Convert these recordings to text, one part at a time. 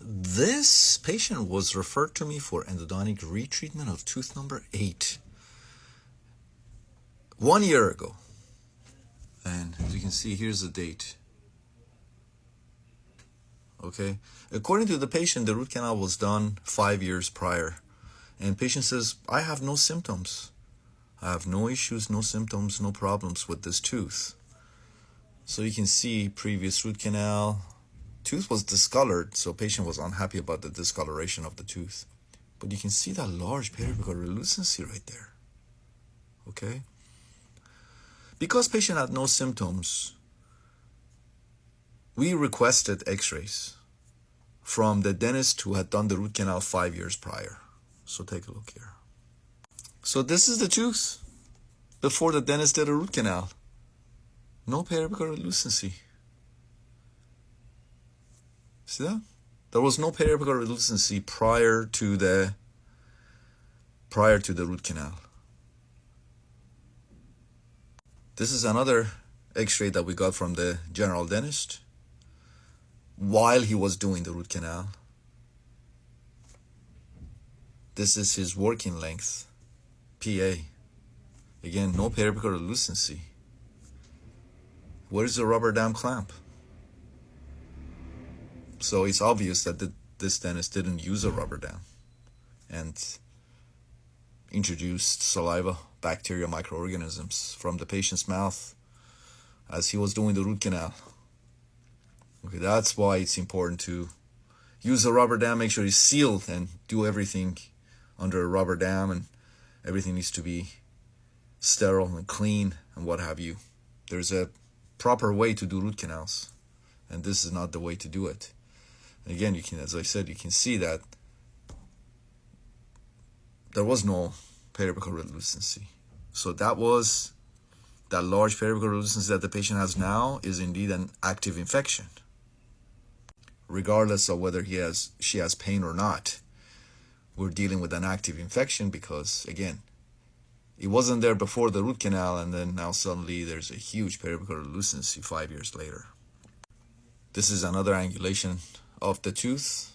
This patient was referred to me for endodontic retreatment of tooth number 8 1 year ago. And as you can see, here's the date. Okay, according to the patient, the root canal was done 5 years prior. And patient says, I have no symptoms. I have no issues, no symptoms, no problems with this tooth. So you can see previous root canal. Tooth was discolored, so patient was unhappy about the discoloration of the tooth. But you can see that large periapical relucency right there. Okay? Because patient had no symptoms, we requested x-rays from the dentist who had done the root canal 5 years prior. So take a look here. So this is the tooth before the dentist did a root canal. No periapical relucency. See that? There was no periapical relucency prior to the root canal. This is another x-ray that we got from the general dentist while he was doing the root canal. This is his working length, PA. Again, no periapical relucency. Where's the rubber dam clamp? So it's obvious that this dentist didn't use a rubber dam and introduced saliva, bacteria, microorganisms from the patient's mouth as he was doing the root canal. Okay, that's why it's important to use a rubber dam, make sure it's sealed, and do everything under a rubber dam, and everything needs to be sterile and clean and what have you. There's a proper way to do root canals, and this is not the way to do it. And again, you can, as I said, you can see that there was no periapical relucency. So that large periapical relucency that the patient has now is indeed an active infection, regardless of whether she has pain or not. We're dealing with an active infection because, again, it wasn't there before the root canal, and then now suddenly there's a huge periapical relucency 5 years later. This is another angulation of the tooth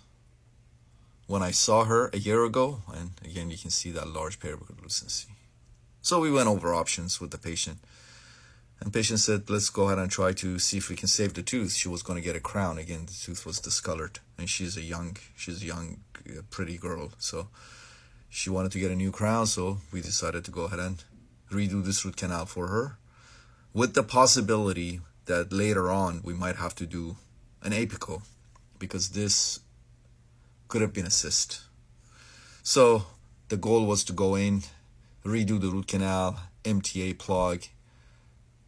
when I saw her a year ago, and again, you can see that large periapical relucency. So we went over options with the patient, and patient said, let's go ahead and try to see if we can save the tooth. She was going to get a crown. Again, the tooth was discolored, and she's a young, pretty girl, so she wanted to get a new crown. So we decided to go ahead and redo this root canal for her, with the possibility that later on we might have to do an apical, because this could have been a cyst. So the goal was to go in, redo the root canal, MTA plug,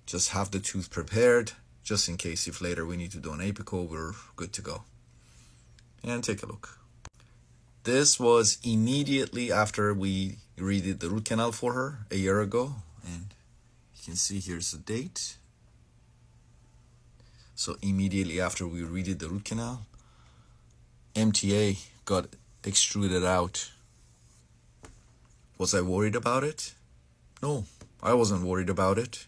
just have the tooth prepared, just in case if later we need to do an apical, we're good to go. And take a look. This was immediately after we redid the root canal for her a year ago, and you can see here's the date. So immediately after we redid the root canal, MTA got extruded out. Was I worried about it? No, I wasn't worried about it.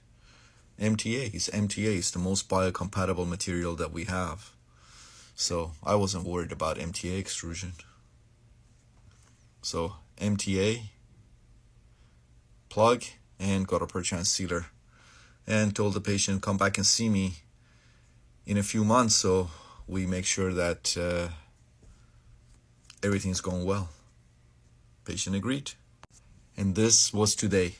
MTA is the most biocompatible material that we have. So I wasn't worried about MTA extrusion. So MTA, plug, and got a perchance sealer. And told the patient, come back and see me in a few months so we make sure that everything's going well. Patient agreed. And this was today.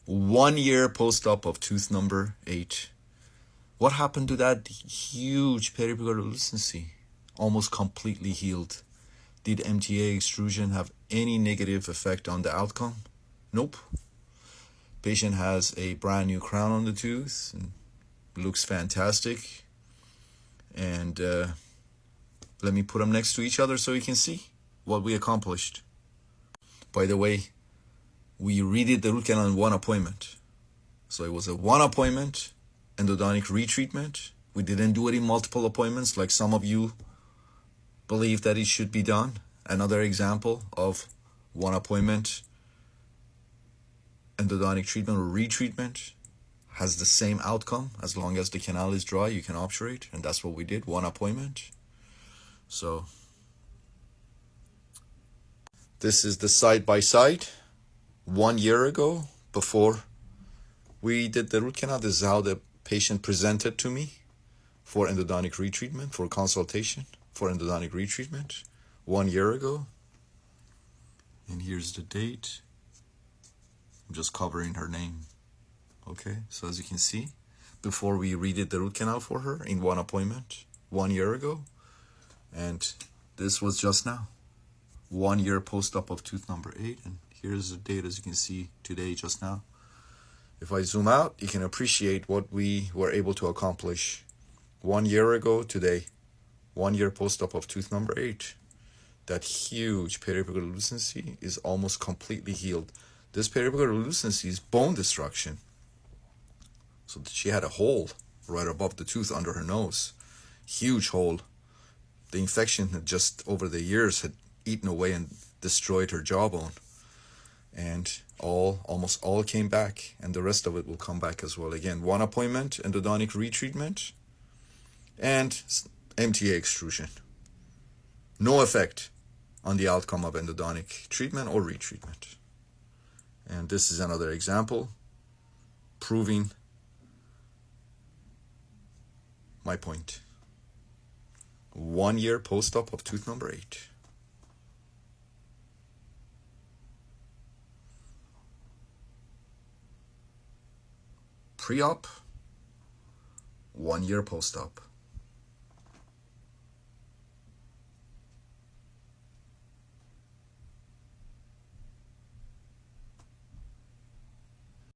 1 year post-op of tooth number 8. What happened to that huge periapical relucency? Almost completely healed. Did MTA extrusion have any negative effect on the outcome? Nope. Patient has a brand new crown on the tooth and looks fantastic. And let me put them next to each other so you can see what we accomplished. By the way, we redid the root canal in 1 appointment. So it was a 1 appointment endodontic retreatment. We didn't do it in multiple appointments like some of you believe that it should be done. Another example of 1 appointment endodontic treatment or retreatment has the same outcome. As long as the canal is dry, you can obturate, and that's what we did, 1 appointment. So This is the side by side 1 year ago before we did the root canal. This is how the patient presented to me for endodontic retreatment, for consultation for endodontic retreatment 1 year ago. And here's the date. I'm just covering her name. Okay, so as you can see, before we redid the root canal for her in one appointment 1 year ago, and this was just now, 1 year post-op of tooth number 8, and here's the date as you can see today, just now. If I zoom out, you can appreciate what we were able to accomplish 1 year ago today. 1 year post-op of tooth number 8. That huge periapical lucency is almost completely healed. This periapical lucency is bone destruction. So she had a hole right above the tooth under her nose. Huge hole. The infection had just over the years had eaten away and destroyed her jawbone. And almost all came back, and the rest of it will come back as well. Again, one appointment, endodontic retreatment, and MTA extrusion. No effect on the outcome of endodontic treatment or retreatment. And this is another example proving my point. 1 year post-op of tooth number 8. Pre-op, 1 year post-op.